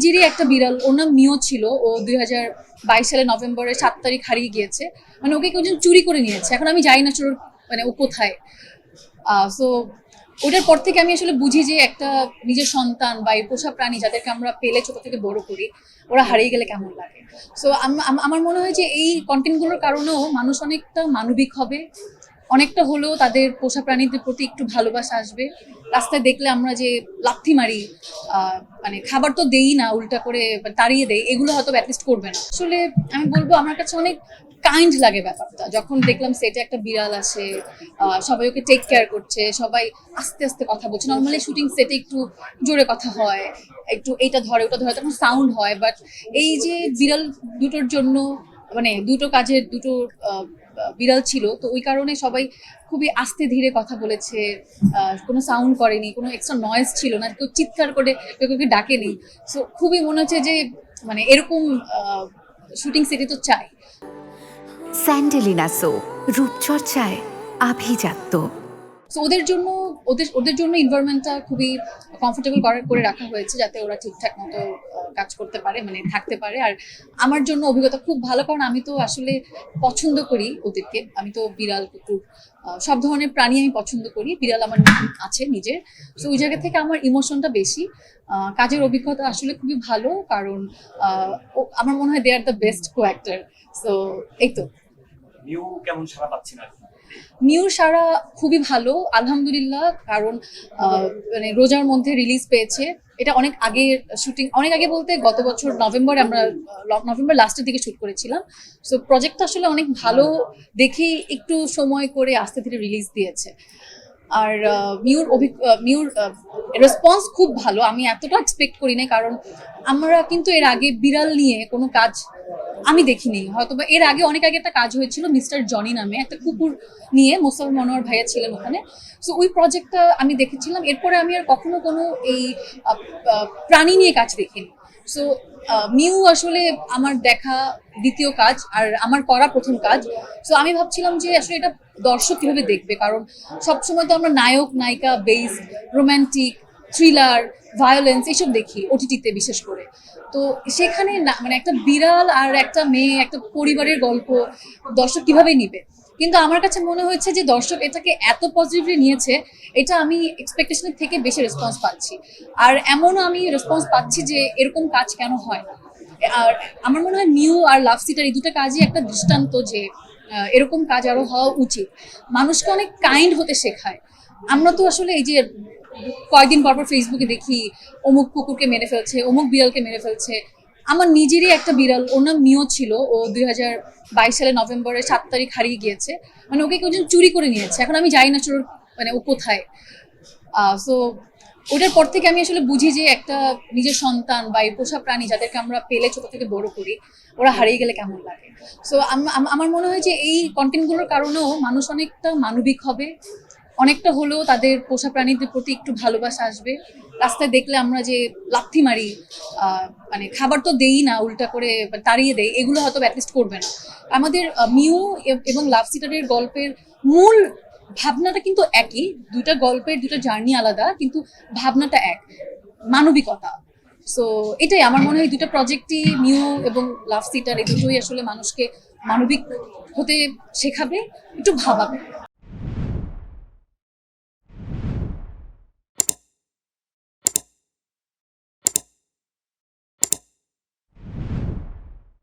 নিজেরই একটা বিড়াল, ওর নাম মিও ছিল। ও 2022 সালে নভেম্বরের 7 তারিখ হারিয়ে গিয়েছে। মানে ওকে কেউ চুরি করে নিয়েছে। এখন আমি জানি না মানে ও কোথায়। সো ওটার পর থেকে আমি আসলে বুঝি যে একটা নিজের সন্তান বা এই পোষা প্রাণী যাদেরকে আমরা পেলে ছোট থেকে বড় করি, ওরা হারিয়ে গেলে কেমন লাগে। সো আমার মনে হয় যে এই কন্টেন্টগুলোর কারণেও মানুষ অনেকটা মানবিক হবে, অনেকটা হলেও তাদের পোষা প্রাণীদের প্রতি একটু ভালোবাসা আসবে। রাস্তায় দেখলে আমরা যে লাথি মারি, মানে খাবার তো দেই না, উল্টা করে তাড়িয়ে দেই, এগুলো হয়তো অ্যাটলিস্ট করবে না। আসলে আমি বলবো আমার কাছে অনেক কাইন্ড লাগে ব্যাপারটা, যখন দেখলাম সেটে একটা বিড়াল আসে, সবাই ওকে টেক কেয়ার করছে, সবাই আস্তে আস্তে কথা বলছে। নর্মালি শুটিং সেটে একটু জোরে কথা হয়, একটু এইটা ধরে ওটা ধরে, তখন সাউন্ড হয়। বাট এই যে বিড়াল দুটোর জন্য, মানে দুটো কাজের দুটো বিড়াল ছিল, তো ওই কারণে সবাই খুবই আস্তে ধীরে কথা বলেছে, কোনো সাউন্ড করেনি, কোনো এক্সট্রা নয়েজ ছিল না, কেউ চিৎকার করে কেউ ডাকেনি। সো খুবই মনে হচ্ছে যে মানে এরকম শুটিং সেটে তো চাই। স্যান্ডেলিনা সো, রূপচর্চায় আভিজাত্য। সো ওদের জন্য এনভায়রনমেন্টটা খুবই কমফোর্টেবল করে রাখা হয়েছে, যাতে ওরা ঠিকঠাক মতো কাজ করতে পারে, মানে থাকতে পারে। আর আমার জন্য অভিজ্ঞতা খুব ভালো, কারণ আমি তো আসলে পছন্দ করি ওদেরকে। আমি তো বিড়াল, কুকুর, সব ধরনের প্রাণী আমি পছন্দ করি। বিড়াল আমার আছে নিজের। সো ওই জায়গা থেকে আমার ইমোশনটা বেশি। কাজের অভিজ্ঞতা আসলে খুবই ভালো, কারণ আমার মনে হয় they are the best co actor. So এই তো। মিউ কেমন সাড়া পাচ্ছেন? মিউর সারা খুবই ভালো, আলহামদুলিল্লাহ। কারণ মানে রোজার মধ্যে রিলিজ পেয়েছে। এটা অনেক আগে শুটিং, অনেক আগে বলতে গত বছর নভেম্বরে, আমরা নভেম্বর লাস্টের দিকে শুট করেছিলাম। সো প্রজেক্টটা আসলে অনেক ভালো দেখেই একটু সময় করে আস্তে ধীরে রিলিজ দিয়েছে। আর মিউর রেসপন্স খুব ভালো, আমি এতটা এক্সপেক্ট করি নাই। কারণ আমরা কিন্তু এর আগে বিড়াল নিয়ে কোনো কাজ আমি দেখিনি, হয়তো বা এর আগে অনেক আগে একটা কাজ হয়েছিল মিস্টার জনি নামে, একটা কুকুর নিয়ে মোস্তফা মনোয়ার ভাইয়া ছিলেন ওখানে। সো ওই প্রজেক্টটা আমি দেখেছিলাম। এরপরে আমি আর কখনো কোনো এই প্রাণী নিয়ে কাজ দেখিনি। সো মিউ আসলে আমার দেখা দ্বিতীয় কাজ, আর আমার করা প্রথম কাজ। সো আমি ভাবছিলাম যে আসলে এটা দর্শক কিভাবে দেখবে, কারণ সবসময় তো আমরা নায়ক নায়িকা বেসড রোম্যান্টিক থ্রিলার ভায়োলেন্স এইসব দেখি ওটিটিতে বিশেষ করে। তো সেখানে মানে একটা বিড়াল আর একটা মেয়ে, একটা পরিবারের গল্প দর্শক কিভাবে নিবে। কিন্তু আমার কাছে মনে হয়েছে যে দর্শক এটাকে এত পজিটিভলি নিয়েছে, এটা আমি এক্সপেকটেশনের থেকে বেশি রেসপন্স পাচ্ছি। আর এমনও আমি রেসপন্স পাচ্ছি যে এরকম কাজ কেন হয় না। আর আমার মনে হয় মিউ আর লাভ সিটার এই দুটো কাজই একটা দৃষ্টান্ত যে এরকম কাজ আরো হওয়া উচিত। মানুষকে অনেক কাইন্ড হতে শেখায়। আমরা তো আসলে এই যে কয়েকদিন পরপর ফেসবুকে দেখি অমুক কুকুরকে মেরে ফেলছে, অমুক বিড়ালকে মেরে ফেলছে। আমার নিজেরই একটা বিড়াল, ওর নাম মিও ছিল। ও 2022 সালে নভেম্বরের 7 তারিখ হারিয়ে গিয়েছে। মানে ওকে কেউ চুরি করে নিয়েছে। এখন আমি জানি না মানে ও কোথায়। সো ওটার পর থেকে আমি আসলে বুঝি যে একটা নিজের সন্তান বা এই পোষা প্রাণী যাদেরকে আমরা পেলে ছোট থেকে বড় করি, ওরা হারিয়ে গেলে কেমন লাগে। সো আমার মনে হয় যে এই কন্টেন্টগুলোর কারণেও মানুষ অনেকটা মানবিক হবে, অনেকটা হলেও তাদের পোষা প্রাণীদের প্রতি একটু ভালোবাসা আসবে। রাস্তায় দেখলে আমরা যে লাথি মারি, মানে খাবার তো দেই না, উল্টা করে তাড়িয়ে দেই, এগুলো হয়তো অ্যাটলিস্ট করবে না। আমাদের মিউ এবং লাভ সিটারের গল্পের মূল ভাবনাটা কিন্তু একই। দুইটা গল্পের দুটো জার্নি আলাদা, কিন্তু ভাবনাটা এক, মানবিকতা। সো এটাই আমার মনে হয় দুটো প্রজেক্টই, মিউ এবং লাভ সিটার, এই দুটোই আসলে মানুষকে মানবিক হতে শেখাবে, একটু ভাবাবে।